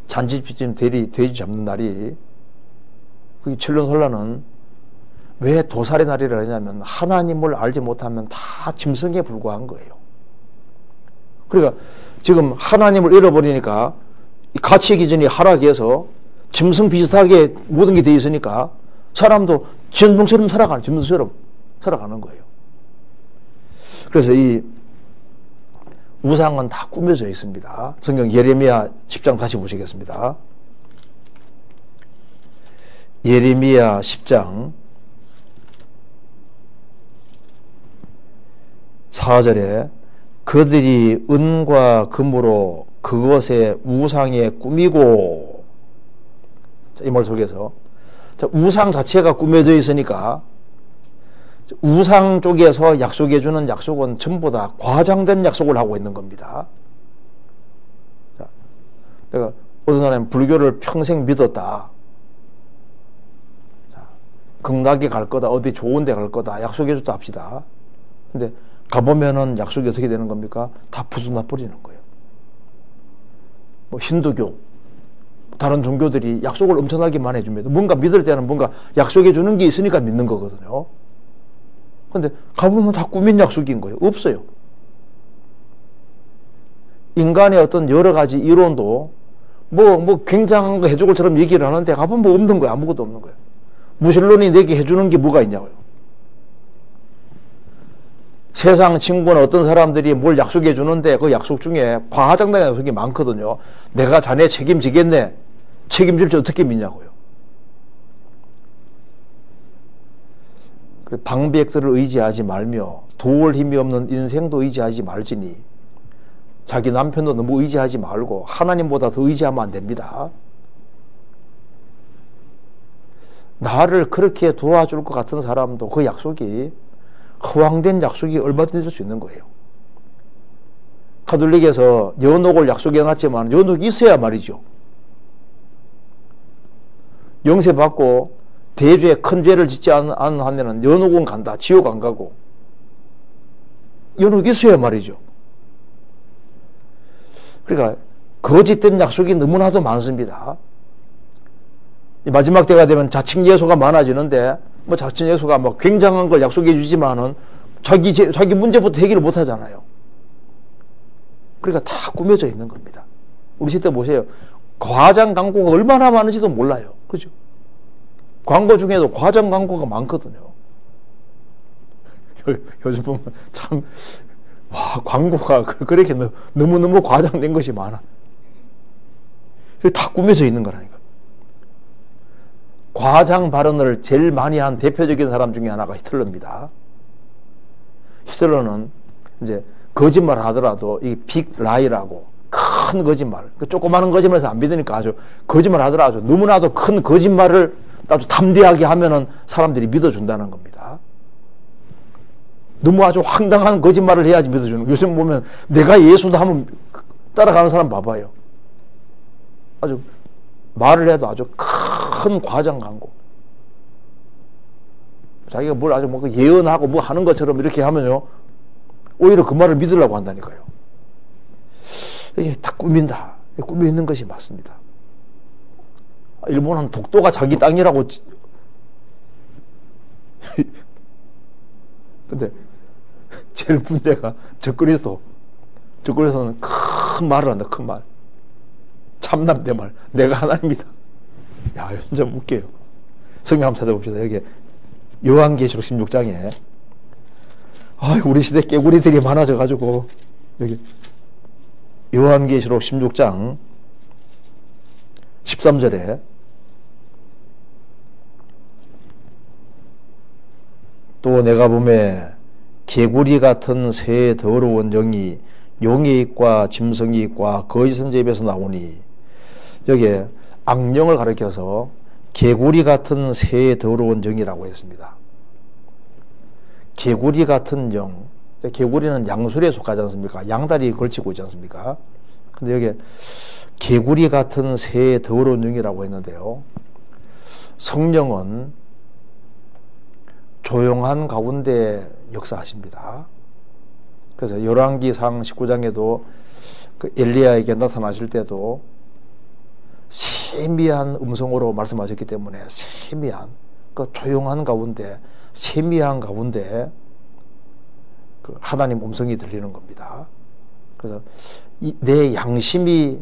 잔치집 돼지 잡는 날이 그 7년 혼란은 왜 도살의 날이라 하냐면 하나님을 알지 못하면 다 짐승에 불과한 거예요. 그러니까 지금 하나님을 잃어버리니까 가치 기준이 하락해서 짐승 비슷하게 모든 게 돼 있으니까 사람도 짐승처럼 짐승처럼 살아가는 거예요. 그래서 이 우상은 다 꾸며져 있습니다. 성경 예레미야 10장 다시 보시겠습니다. 예레미야 10장 4절에 그들이 은과 금으로 그것의 우상에 꾸미고, 이 말 속에서 우상 자체가 꾸며져 있으니까 우상 쪽에서 약속해 주는 약속은 전부 다 과장된 약속을 하고 있는 겁니다. 자, 내가 어떤 사람은 불교를 평생 믿었다. 자, 극락에 갈 거다, 어디 좋은 데 갈 거다 약속해 줬다 합시다. 근데 가보면은 약속이 어떻게 되는 겁니까? 다 부숴놔 버리는 거예요. 뭐 힌두교, 다른 종교들이 약속을 엄청나게 많이 해줍니다. 뭔가 믿을 때는 뭔가 약속해 주는 게 있으니까 믿는 거거든요. 근데 가보면 다 꾸민 약속인 거예요. 없어요. 인간의 어떤 여러 가지 이론도 뭐 굉장한 거 해줄 것처럼 얘기를 하는데 가보면 뭐 없는 거예요. 아무것도 없는 거예요. 무신론이 내게 해주는 게 뭐가 있냐고요. 세상 친구는 어떤 사람들이 뭘 약속해 주는데 그 약속 중에 과장된 약속이 많거든요. 내가 자네 책임지겠네. 책임질 줄 어떻게 믿냐고요. 방백들을 의지하지 말며 도울 힘이 없는 인생도 의지하지 말지니, 자기 남편도 너무 의지하지 말고 하나님보다 더 의지하면 안 됩니다. 나를 그렇게 도와줄 것 같은 사람도 그 약속이 허황된 약속이 얼마든지 될 수 있는 거예요. 가톨릭에서 연옥을 약속해 놨지만 연옥이 있어야 말이죠. 영세 받고 대죄 큰 죄를 짓지 않은 한에는 연옥은 간다. 지옥 안 가고. 연옥이 있어야 말이죠. 그러니까 거짓된 약속이 너무나도 많습니다. 마지막 때가 되면 자칭 예수가 많아지는데 뭐 자칭 예수가 뭐 굉장한 걸 약속해 주지만은 자기 문제부터 해결을 못 하잖아요. 그러니까 다 꾸며져 있는 겁니다. 우리 시대 보세요. 과장 광고가 얼마나 많은지도 몰라요. 그죠? 광고 중에도 과장 광고가 많거든요. 요즘 보면 참, 와, 광고가 그렇게 너무너무 과장된 것이 많아. 다 꾸며져 있는 거라니까. 과장 발언을 제일 많이 한 대표적인 사람 중에 하나가 히틀러입니다. 히틀러는 이제 거짓말 하더라도 이 빅 라이라고 큰 거짓말, 조그마한 거짓말에서 안 믿으니까 아주 거짓말 하더라도 너무나도 큰 거짓말을 아주 담대하게 하면은 사람들이 믿어준다는 겁니다. 너무 아주 황당한 거짓말을 해야지 믿어주는 거예요. 요즘 보면 내가 예수다 하면 따라가는 사람 봐봐요. 아주 말을 해도 아주 큰 과장 광고. 자기가 뭘 아주 뭐 예언하고 뭐 하는 것처럼 이렇게 하면요, 오히려 그 말을 믿으려고 한다니까요. 이게 다 꾸민다. 꾸며 있는 것이 맞습니다. 일본은 독도가 자기 땅이라고. 근데 제일 문제가 접근해서는 큰 말을 한다. 큰 말. 참남대 말. 내가 하나님이다. 야, 좀 웃겨요. 성경 한번 찾아봅시다. 여기 요한계시록 16장에 우리 시대 깨구리들이 많아져가지고 여기 요한계시록 16장 13절에 또 내가 보매 개구리 같은 새 더러운 영이 용의 입과 짐승의 입과 거짓 선지자의 입에서 나오니, 여기에 악령을 가리켜서 개구리 같은 새 더러운 영이라고 했습니다. 개구리 같은 영, 개구리는 양술에 속하지 않습니까? 양다리 걸치고 있지 않습니까? 근데 여기 개구리 같은 새 더러운 영이라고 했는데요, 성령은 조용한 가운데 역사하십니다. 그래서 열왕기상 19장에도 그 엘리야에게 나타나실 때도 세미한 음성으로 말씀하셨기 때문에 세미한, 그 조용한 가운데, 세미한 가운데 그 하나님 음성이 들리는 겁니다. 그래서 내 양심이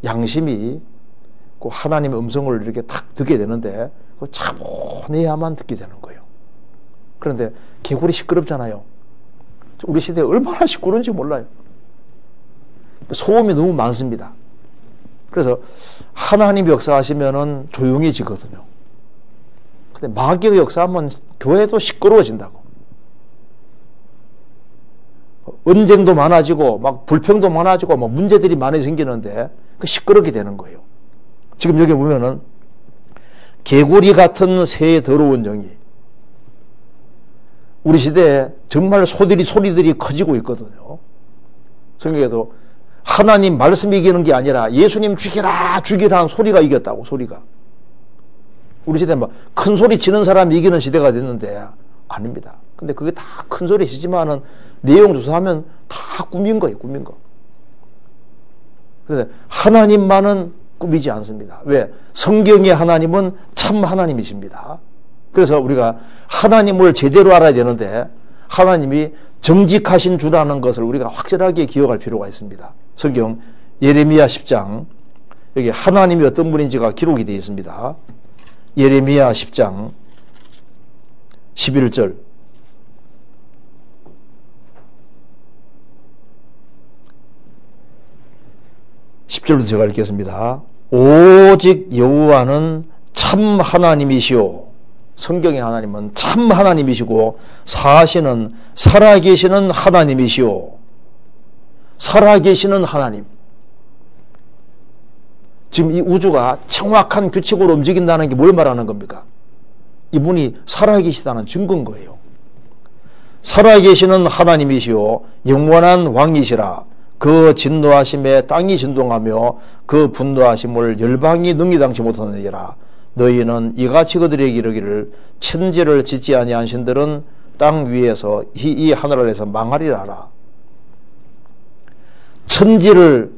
그 하나님의 음성을 이렇게 탁 듣게 되는데 그 차분해야만 듣게 되는 거예요. 그런데 개구리 시끄럽잖아요. 우리 시대에 얼마나 시끄러운지 몰라요. 소음이 너무 많습니다. 그래서 하나님이 역사하시면은 조용해지거든요. 근데 마귀가 역사하면 교회도 시끄러워진다고. 언쟁도 많아지고 막 불평도 많아지고 막 문제들이 많이 생기는데 그 시끄럽게 되는 거예요. 지금 여기 보면은 개구리 같은 새 더러운 영이, 우리 시대에 정말 소리들이 커지고 있거든요. 성경에도 하나님 말씀이 이기는 게 아니라 예수님 죽이라 하는 소리가 이겼다고. 소리가. 우리 시대에 막 큰 소리 치는 사람이 이기는 시대가 됐는데 아닙니다. 근데 그게 다 큰 소리 치지만은 내용 조사하면 다 꾸민 거예요. 꾸민 거. 그런데 하나님만은 꾸미지 않습니다. 왜? 성경의 하나님은 참 하나님이십니다. 그래서 우리가 하나님을 제대로 알아야 되는데 하나님이 정직하신 주라는 것을 우리가 확실하게 기억할 필요가 있습니다. 성경 예레미야 10장, 여기 하나님이 어떤 분인지가 기록이 되어 있습니다. 예레미야 10장 11절. (10절부터) 제가 읽겠습니다. 오직 여호와는 참 하나님이시오. 성경의 하나님은 참 하나님이시고 사시는 살아계시는 하나님이시오. 살아계시는 하나님. 지금 이 우주가 정확한 규칙으로 움직인다는 게 뭘 말하는 겁니까? 이분이 살아계시다는 증거인 거예요. 살아계시는 하나님이시오 영원한 왕이시라. 그 진노하심에 땅이 진동하며 그 분노하심을 열방이 능히 당치 못하느니라. 너희는 이같이 그들에게 이르기를 천지를 짓지 아니한 신들은 땅 위에서 이 하늘 아래에서 망하리라 하라. 천지를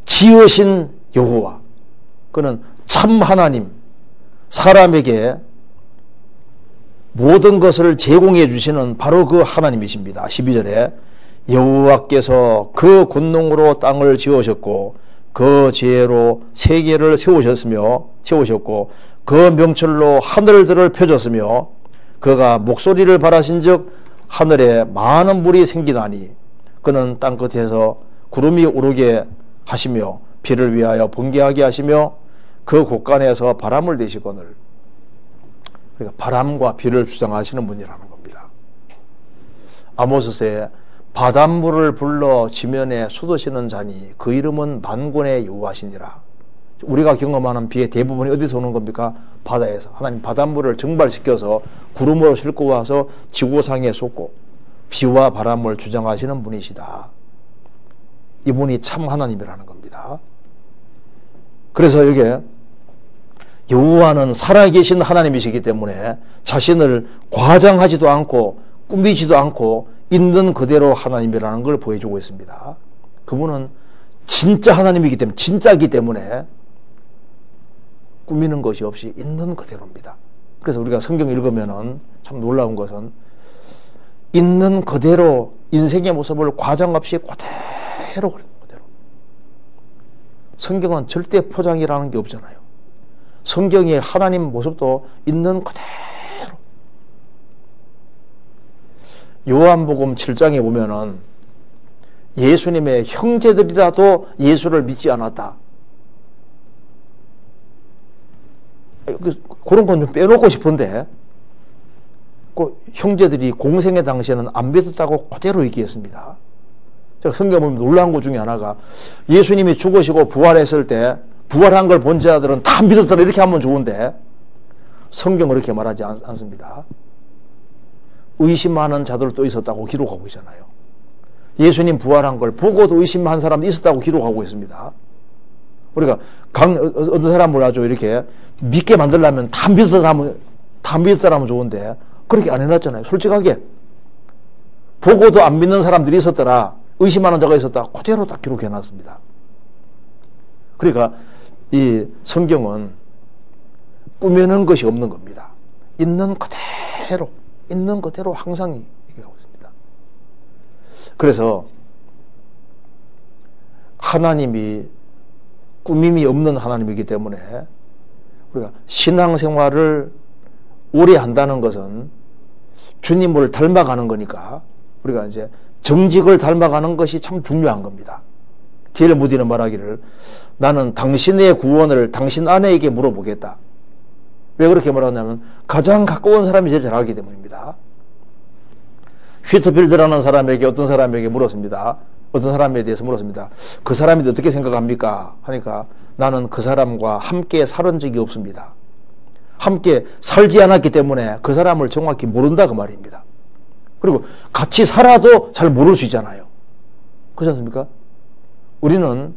지으신 여호와, 그는 참 하나님, 사람에게 모든 것을 제공해 주시는 바로 그 하나님이십니다. 12절에 여호와께서 그 권능으로 땅을 지으셨고 그 지혜로 세계를 세우셨고 그 명철로 하늘들을 펴셨으며 그가 목소리를 발하신즉 하늘에 많은 물이 생기나니 그는 땅끝에서 구름이 오르게 하시며 비를 위하여 번개하게 하시며 그 곳간에서 바람을 내시거늘. 그러니까 바람과 비를 주장하시는 분이라는 겁니다. 아모스서에 바닷물을 불러 지면에 쏟으시는 자니 그 이름은 만군의 여호와시니라. 우리가 경험하는 비의 대부분이 어디서 오는 겁니까? 바다에서. 하나님 바닷물을 증발시켜서 구름으로 싣고 와서 지구상에 쏟고 비와 바람을 주장하시는 분이시다. 이분이 참 하나님이라는 겁니다. 그래서 이게 여호와는 살아계신 하나님이시기 때문에 자신을 과장하지도 않고 꾸미지도 않고 있는 그대로 하나님이라는 걸 보여주고 있습니다. 그분은 진짜 하나님이기 때문에, 진짜이기 때문에 꾸미는 것이 없이 있는 그대로입니다. 그래서 우리가 성경 읽으면은 참 놀라운 것은 있는 그대로 인생의 모습을 과장 없이 그대로. 성경은 절대 포장이라는 게 없잖아요. 성경의 하나님 모습도 있는 그대로. 요한복음 7장에 보면은 예수님의 형제들이라도 예수를 믿지 않았다. 그런 건 좀 빼놓고 싶은데 그 형제들이 공생의 당시에는 안 믿었다고 그대로 얘기했습니다. 제가 성경 보면 놀라운 것 중에 하나가 예수님이 죽으시고 부활했을 때 부활한 걸 본 자들은 다 믿었더라 이렇게 하면 좋은데 성경은 그렇게 말하지 않습니다. 의심하는 자들도 있었다고 기록하고 있잖아요. 예수님 부활한 걸 보고도 의심한 사람도 있었다고 기록하고 있습니다. 우리가 어떤 사람을 아주 이렇게 믿게 만들려면 다 믿었다라면 좋은데 그렇게 안 해놨잖아요. 솔직하게 보고도 안 믿는 사람들이 있었더라, 의심하는 자가 있었다, 그대로 딱 기록해놨습니다. 그러니까 이 성경은 꾸며낸 것이 없는 겁니다. 있는 그대로 항상 얘기하고 있습니다. 그래서 하나님이 꾸밈이 없는 하나님이기 때문에 우리가 신앙생활을 오래 한다는 것은 주님을 닮아가는 거니까 우리가 이제 정직을 닮아가는 것이 참 중요한 겁니다. D.L. 무디는 말하기를 나는 당신의 구원을 당신 아내에게 물어보겠다. 왜 그렇게 말하냐면 가장 가까운 사람이 제일 잘 알기 때문입니다. 휘트필드라는 사람에게 어떤 사람에게 물었습니다. 어떤 사람에 대해서 물었습니다. 그 사람이 어떻게 생각합니까? 하니까 나는 그 사람과 함께 살은 적이 없습니다. 함께 살지 않았기 때문에 그 사람을 정확히 모른다 그 말입니다. 그리고 같이 살아도 잘 모를 수 있잖아요. 그렇지 않습니까? 우리는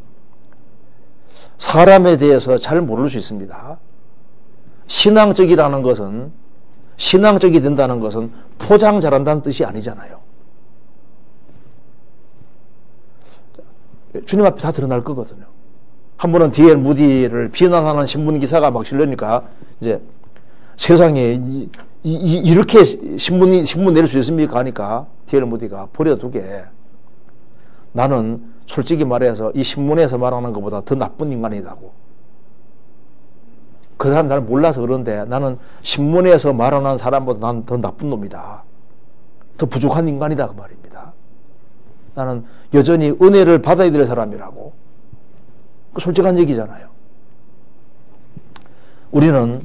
사람에 대해서 잘 모를 수 있습니다. 신앙적이 된다는 것은 포장 잘한다는 뜻이 아니잖아요. 주님 앞에 다 드러날 거거든요. 한 번은 D.L. 무디를 비난하는 신문 기사가 막 실려니까 이제 세상에 이렇게 신문 낼 수 있습니까? 하니까 D.L. 무디가 버려두게 나는 솔직히 말해서 이 신문에서 말하는 것보다 더 나쁜 인간이라고. 그 사람 잘 몰라서 그런데 나는 신문에서 말하는 사람보다 난 더 나쁜 놈이다. 더 부족한 인간이다 그 말입니다. 나는 여전히 은혜를 받아야 될 사람이라고. 솔직한 얘기잖아요. 우리는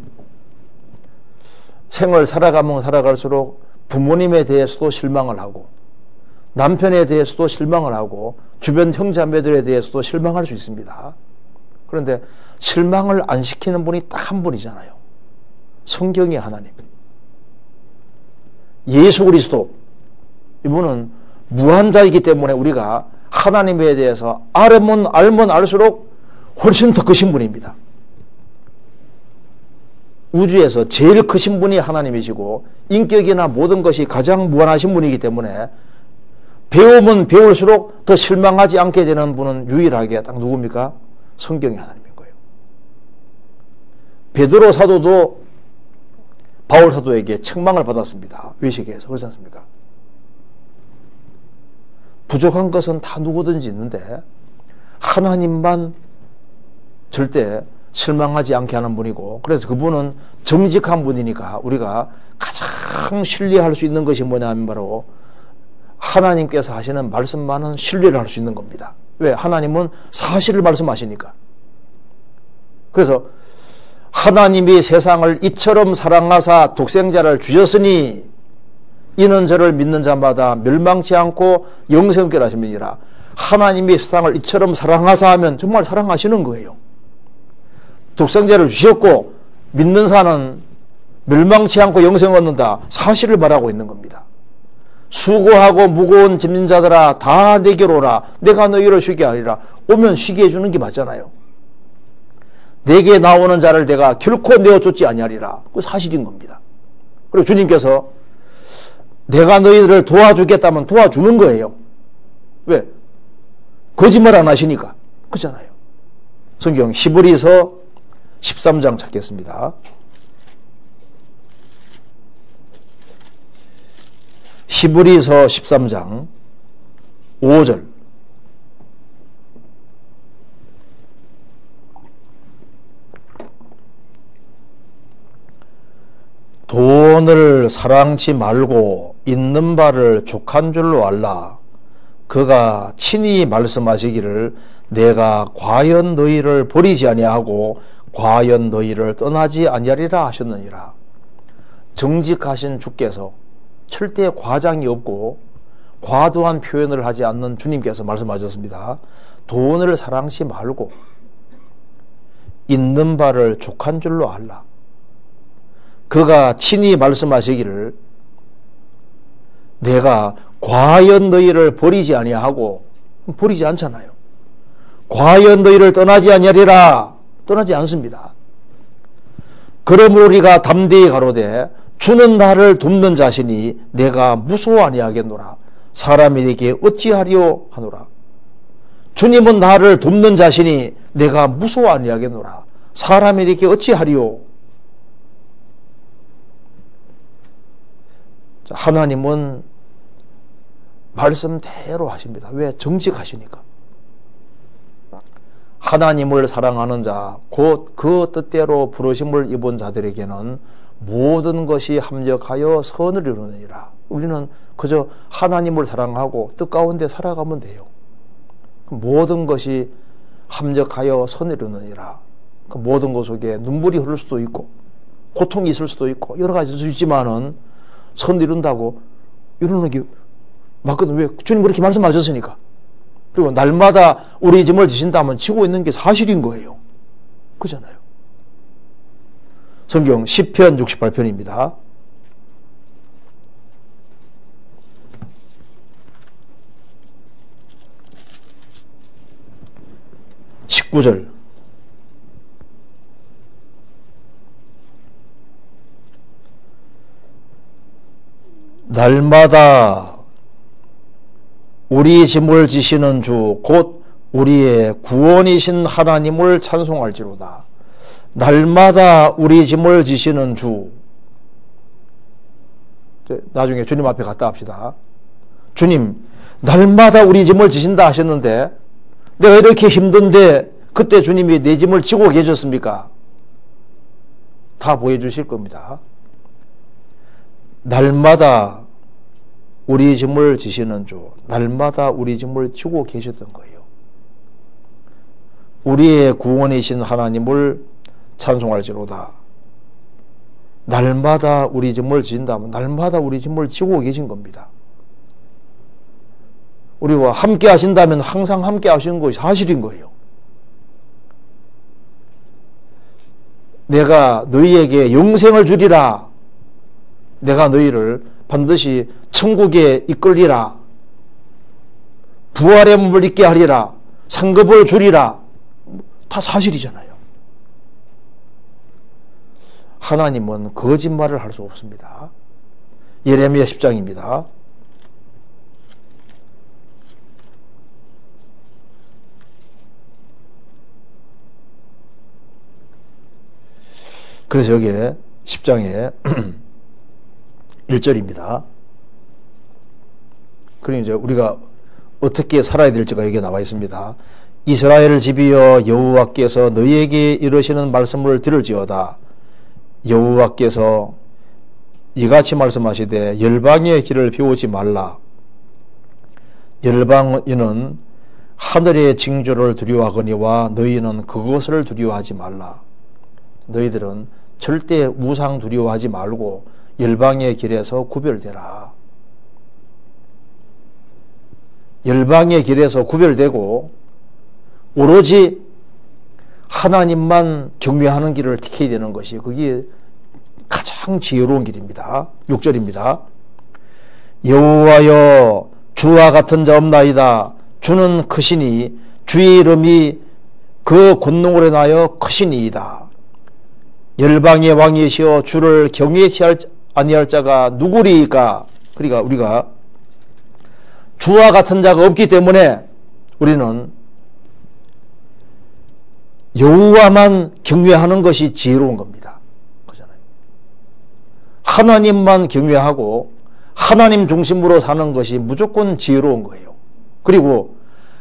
생을 살아가면 살아갈수록 부모님에 대해서도 실망을 하고 남편에 대해서도 실망을 하고 주변 형제자매들에 대해서도 실망할 수 있습니다. 그런데 실망을 안 시키는 분이 딱 한 분이잖아요. 성경의 하나님. 예수 그리스도. 이분은 무한자이기 때문에 우리가 하나님에 대해서 알면 알수록 훨씬 더 크신 분입니다. 우주에서 제일 크신 분이 하나님이시고 인격이나 모든 것이 가장 무한하신 분이기 때문에 배우면 배울수록 더 실망하지 않게 되는 분은 유일하게 딱 누굽니까? 성경의 하나님인 거예요. 베드로 사도도 바울 사도에게 책망을 받았습니다. 외식에서. 그렇지 않습니까? 부족한 것은 다 누구든지 있는데 하나님만 절대 실망하지 않게 하는 분이고, 그래서 그분은 정직한 분이니까 우리가 가장 신뢰할 수 있는 것이 뭐냐면 바로 하나님께서 하시는 말씀만은 신뢰를 할 수 있는 겁니다. 왜? 하나님은 사실을 말씀하시니까. 그래서 하나님이 세상을 이처럼 사랑하사 독생자를 주셨으니 이는 저를 믿는 자마다 멸망치 않고 영생케 하심이니라. 하나님이 세상을 이처럼 사랑하사 하면 정말 사랑하시는 거예요. 독생자를 주셨고 믿는 자는 멸망치 않고 영생을 얻는다. 사실을 말하고 있는 겁니다. 수고하고 무거운 짐진 자들아 다 내게로 오라. 내가 너희를 쉬게 하리라. 오면 쉬게 해주는 게 맞잖아요. 내게 나오는 자를 내가 결코 내어쫓지 아니하리라. 그 사실인 겁니다. 그리고 주님께서 내가 너희들을 도와주겠다면 도와주는 거예요. 왜? 거짓말 안 하시니까. 그렇잖아요. 성경 히브리서 13장 찾겠습니다. 히브리서 13장 5절. 돈을 사랑치 말고 있는 바를 족한 줄로 알라. 그가 친히 말씀하시기를 내가 과연 너희를 버리지 아니하고 과연 너희를 떠나지 아니하리라 하셨느니라. 정직하신 주께서 절대 과장이 없고 과도한 표현을 하지 않는 주님께서 말씀하셨습니다. 돈을 사랑치 말고 있는 바를 족한 줄로 알라. 그가 친히 말씀하시기를 내가 과연 너희를 버리지 아니하고, 버리지 않잖아요. 과연 너희를 떠나지 아니하리라. 떠나지 않습니다. 그러므로 우리가 담대히 가로되 주는 나를 돕는 자신이 내가 무서워 아니하겠노라. 사람이 내게 어찌하리요 하노라. 주님은 나를 돕는 자신이 내가 무서워 아니하겠노라. 사람이 내게 어찌하리요. 하나님은 말씀대로 하십니다. 왜? 정직하시니까. 하나님을 사랑하는 자, 곧 그 뜻대로 부르심을 입은 자들에게는 모든 것이 합력하여 선을 이루느니라. 우리는 그저 하나님을 사랑하고 뜻 가운데 살아가면 돼요. 모든 것이 합력하여 선을 이루느니라. 그 모든 것 속에 눈물이 흐를 수도 있고 고통이 있을 수도 있고 여러 가지 수 있지만은 선 이룬다고 이루는 게 맞거든. 왜? 주님 그렇게 말씀하셨으니까. 그리고 날마다 우리 짐을 지신다면 지고 있는 게 사실인 거예요. 그렇잖아요. 성경 시편 68편입니다. 19절. 날마다 우리 짐을 지시는 주 곧 우리의 구원이신 하나님을 찬송할지로다. 날마다 우리 짐을 지시는 주. 나중에 주님 앞에 갔다 합시다. 주님, 날마다 우리 짐을 지신다 하셨는데 내가 이렇게 힘든데 그때 주님이 내 짐을 지고 계셨습니까? 다 보여주실 겁니다. 날마다 우리 짐을 지시는 주, 날마다 우리 짐을 지고 계셨던 거예요. 우리의 구원이신 하나님을 찬송할지로다. 날마다 우리 짐을 지신다면 날마다 우리 짐을 지고 계신 겁니다. 우리와 함께 하신다면 항상 함께 하시는 것이 사실인 거예요. 내가 너희에게 영생을 주리라. 내가 너희를 반드시 천국에 이끌리라. 부활의 몸을 입게 하리라. 상급을 주리라. 다 사실이잖아요. 하나님은 거짓말을 할 수 없습니다. 예레미야 10장입니다. 그래서 여기에 10장의 1절입니다. 그러니 이제 우리가 어떻게 살아야 될지가 여기에 나와 있습니다. 이스라엘 집이여 여호와께서 너희에게 이르시는 말씀을 들을지어다. 여호와께서 이같이 말씀하시되 열방의 길을 비우지 말라. 열방인은 하늘의 징조를 두려워하거니와 너희는 그것을 두려워하지 말라. 너희들은 절대 우상 두려워하지 말고 열방의 길에서 구별되라. 열방의 길에서 구별되고 오로지 하나님만 경외하는 길을 택해야 되는 것이 그게 가장 지혜로운 길입니다. 6절입니다. 여호와여 주와 같은 자 없나이다. 주는 크시니 주의 이름이 그 권능으로 인하여 크시니이다. 열방의 왕이시여 주를 경외치 아니할 자가 누구리이까? 그러니까 우리가 주와 같은 자가 없기 때문에 우리는 여호와만 경외하는 것이 지혜로운 겁니다. 그렇잖아요. 하나님만 경외하고 하나님 중심으로 사는 것이 무조건 지혜로운 거예요. 그리고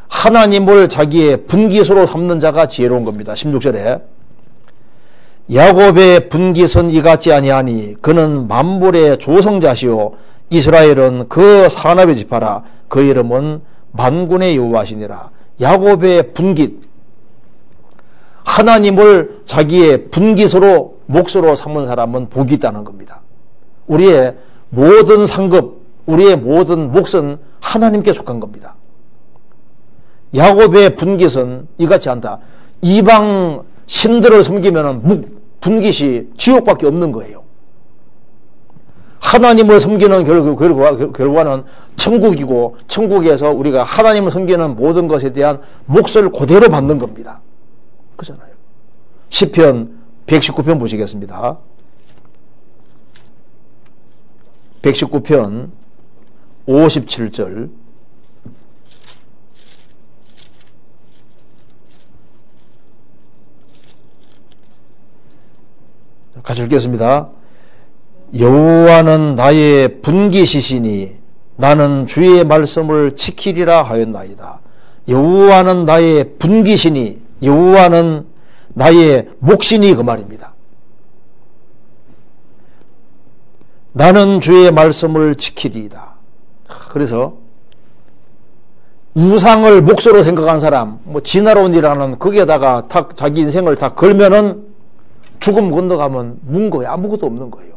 하나님을 자기의 분기소로 삼는 자가 지혜로운 겁니다. 16절에 야곱의 분깃은 이같지 아니하니 그는 만물의 조성자시오 이스라엘은 그 산업의 지파라. 그 이름은 만군의 여호와시니라. 야곱의 분깃, 하나님을 자기의 분깃으로 몫으로 삼은 사람은 복이 있다는 겁니다. 우리의 모든 상급, 우리의 모든 몫은 하나님께 속한 겁니다. 야곱의 분깃은 이같지 않다. 이방 신들을 섬기면 분깃이 지옥밖에 없는 거예요. 하나님을 섬기는 결과는 천국이고 천국에서 우리가 하나님을 섬기는 모든 것에 대한 몫을 그대로 받는 겁니다. 그렇잖아요. 시편 119편 보시겠습니다. 119편 57절 같이 읽겠습니다. 여호와는 나의 분깃이시니 나는 주의 말씀을 지키리라 하였나이다. 여호와는 나의 분깃이니 여호와는 나의 몫이니 그 말입니다. 나는 주의 말씀을 지키리이다. 그래서 우상을 몫으로 생각한 사람, 진화론 일하는 거기에다가 자기 인생을 다 걸면은 죽음 건너가면 문 거예요. 아무것도 없는 거예요.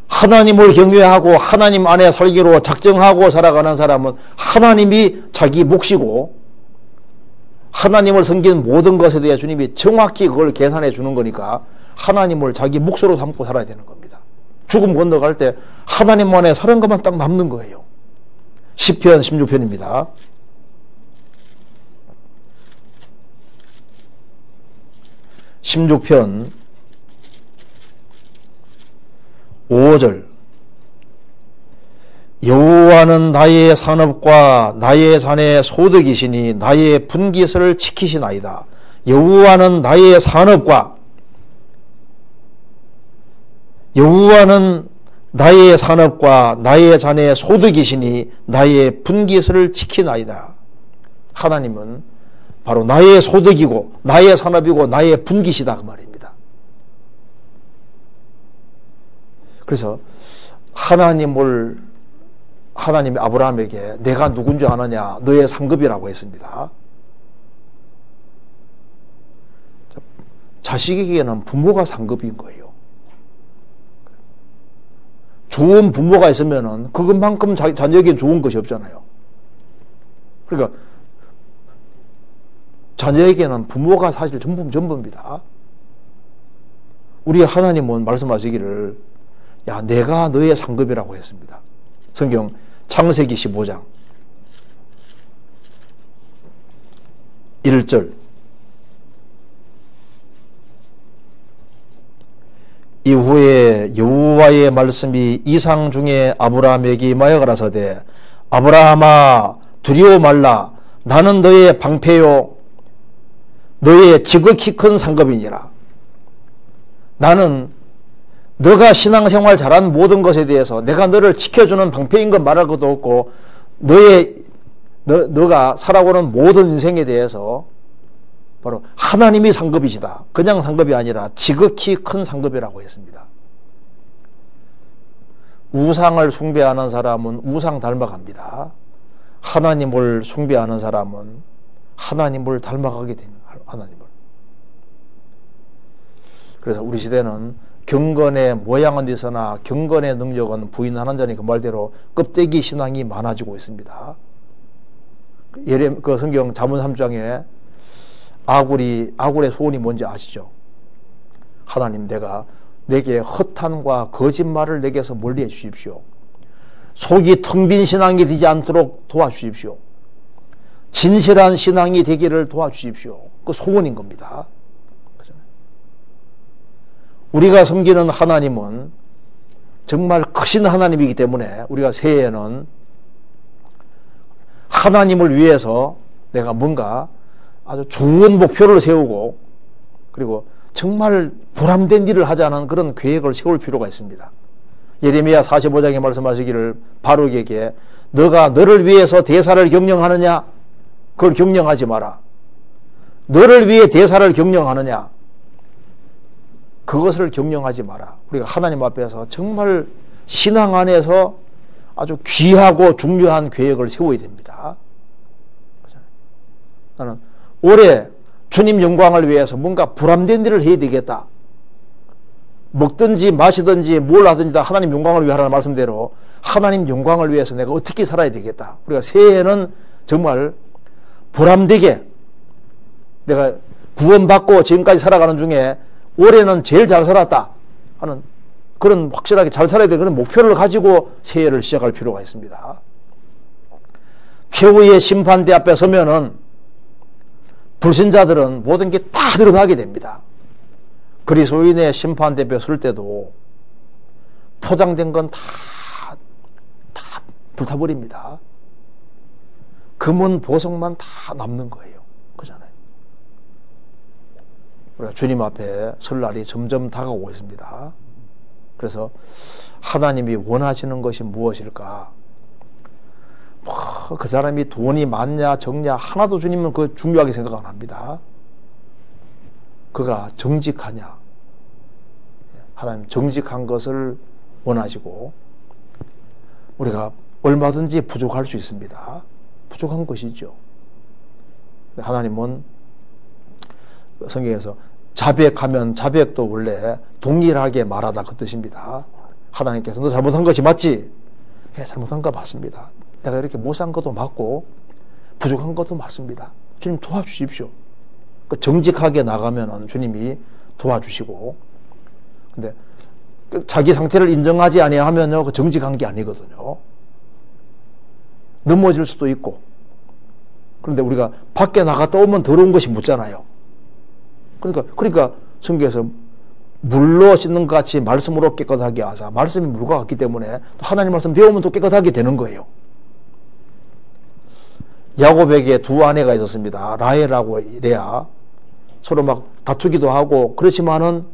하나님을 경외하고 하나님 안에 살기로 작정하고 살아가는 사람은 하나님이 자기 몫이고 하나님을 섬기는 모든 것에 대해 주님이 정확히 그걸 계산해 주는 거니까 하나님을 자기 몫으로 삼고 살아야 되는 겁니다. 죽음 건너갈 때 하나님 안에 사는 것만 딱 남는 거예요. 시편 16편입니다. (16편) 5절 여호와는 나의 산업과 나의 잔의 소득이시니 나의 분깃을 지키시나이다. 여호와는 나의 산업과 여호와는 나의 산업과 나의 잔의 소득이시니 나의 분깃을 지키나이다. 하나님은 바로 나의 소득이고 나의 산업이고 나의 분깃이다 그 말입니다. 그래서 하나님이 아브라함에게 내가 누군지 아느냐 너의 상급이라고 했습니다. 자식에게는 부모가 상급인 거예요. 좋은 부모가 있으면은 그것만큼 자녀에게 좋은 것이 없잖아요. 그러니까 자녀에게는 부모가 사실 전부입니다. 우리 하나님은 말씀하시기를 야 내가 너의 상급이라고 했습니다. 성경 창세기 15장 1절 이후에 여호와의 말씀이 이상 중에 아브라함에게 임하여 가라사대 아브라함아 두려워 말라 나는 너의 방패요 너의 지극히 큰 상급이니라. 나는 너가 신앙생활 잘한 모든 것에 대해서 내가 너를 지켜주는 방패인 것 말할 것도 없고 너가 살아오는 모든 인생에 대해서 바로 하나님이 상급이시다. 그냥 상급이 아니라 지극히 큰 상급이라고 했습니다. 우상을 숭배하는 사람은 우상 닮아갑니다. 하나님을 숭배하는 사람은 하나님을 닮아가게 되는 하나님을. 그래서 우리 시대는 경건의 모양은 있으나 경건의 능력은 부인하는 자니 그 말대로 껍데기 신앙이 많아지고 있습니다. 그 성경 잠언 3장에 아굴의 소원이 뭔지 아시죠? 하나님, 내게 허탄과 거짓말을 내게서 멀리해 주십시오. 속이 텅 빈 신앙이 되지 않도록 도와주십시오. 진실한 신앙이 되기를 도와주십시오. 그 소원인 겁니다. 우리가 섬기는 하나님은 정말 크신 하나님이기 때문에 우리가 새해에는 하나님을 위해서 내가 뭔가 아주 좋은 목표를 세우고 그리고 정말 보람된 일을 하자는 그런 계획을 세울 필요가 있습니다. 예레미야 45장에 말씀하시기를 바룩에게 너가 너를 위해서 대사를 경영하느냐? 그걸 경영하지 마라. 너를 위해 대사를 경영하느냐? 그것을 경영하지 마라. 우리가 하나님 앞에서 정말 신앙 안에서 아주 귀하고 중요한 계획을 세워야 됩니다. 나는 올해 주님 영광을 위해서 뭔가 보람된 일을 해야 되겠다. 먹든지 마시든지 뭘 하든지 다 하나님 영광을 위하라는 말씀대로 하나님 영광을 위해서 내가 어떻게 살아야 되겠다. 우리가 새해에는 정말 보람되게 내가 구원받고 지금까지 살아가는 중에 올해는 제일 잘 살았다 하는 그런 확실하게 잘 살아야 되는 그런 목표를 가지고 새해를 시작할 필요가 있습니다. 최후의 심판대 앞에 서면은 불신자들은 모든 게 다 드러나게 됩니다. 그리스도인의 심판대 앞에 설 때도 포장된 건 다 불타버립니다. 금은 보석만 다 남는 거예요. 그잖아요. 우리가 주님 앞에 설 날이 점점 다가오고 있습니다. 그래서 하나님이 원하시는 것이 무엇일까? 그 사람이 돈이 많냐 적냐 하나도 주님은 그 중요하게 생각 안 합니다. 그가 정직하냐. 하나님 정직한 것을 원하시고 우리가 얼마든지 부족할 수 있습니다. 부족한 것이죠. 하나님은 성경에서 자백하면 자백도 원래 동일하게 말하다 그 뜻입니다. 하나님께서 너 잘못한 것이 맞지? 예, 잘못한 거 맞습니다. 내가 이렇게 못 산 것도 맞고 부족한 것도 맞습니다. 주님 도와주십시오. 그 정직하게 나가면은 주님이 도와주시고, 근데 자기 상태를 인정하지 아니하면요 그 정직한 게 아니거든요. 넘어질 수도 있고. 그런데 우리가 밖에 나갔다 오면 더러운 것이 묻잖아요. 그러니까 성경에서 물로 씻는 것 같이 말씀으로 깨끗하게 하사. 말씀이 물과 같기 때문에 하나님 말씀 배우면 또 깨끗하게 되는 거예요. 야곱에게 두 아내가 있었습니다. 라헬하고 레아. 서로 막 다투기도 하고 그렇지만은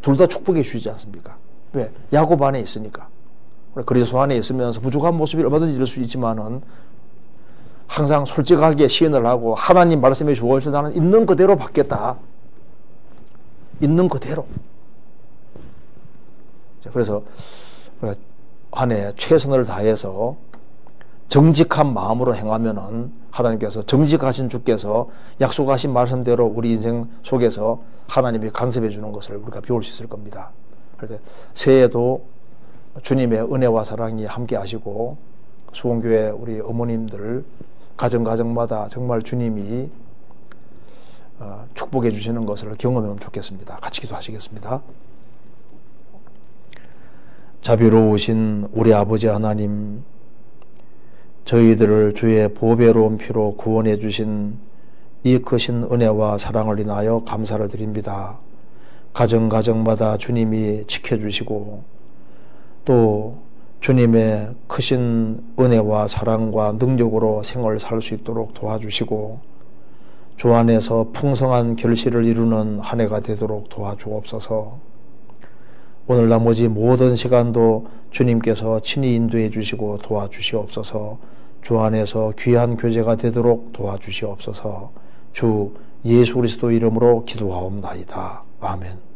둘 다 축복해 주지 않습니까? 왜? 야곱 안에 있으니까. 그리스도 안에 있으면서 부족한 모습이 얼마든지 이럴 수 있지만은 항상 솔직하게 시인을 하고 하나님 말씀에 주어서 나는 있는 그대로 받겠다. 있는 그대로. 그래서 안에 최선을 다해서 정직한 마음으로 행하면은 하나님께서 정직하신 주께서 약속하신 말씀대로 우리 인생 속에서 하나님이 간섭해 주는 것을 우리가 배울 수 있을 겁니다. 그래서 새해에도 주님의 은혜와 사랑이 함께 하시고 수원교회 우리 어머님들 가정마다 정말 주님이 축복해 주시는 것을 경험하면 좋겠습니다. 같이 기도하시겠습니다. 자비로우신 우리 아버지 하나님, 저희들을 주의 보배로운 피로 구원해 주신 이 크신 은혜와 사랑을 인하여 감사를 드립니다. 가정마다 주님이 지켜주시고 또 주님의 크신 은혜와 사랑과 능력으로 생을 살 수 있도록 도와주시고 주 안에서 풍성한 결실을 이루는 한 해가 되도록 도와주옵소서. 오늘 나머지 모든 시간도 주님께서 친히 인도해 주시고 도와주시옵소서. 주 안에서 귀한 교제가 되도록 도와주시옵소서. 주 예수 그리스도 이름으로 기도하옵나이다. 아멘.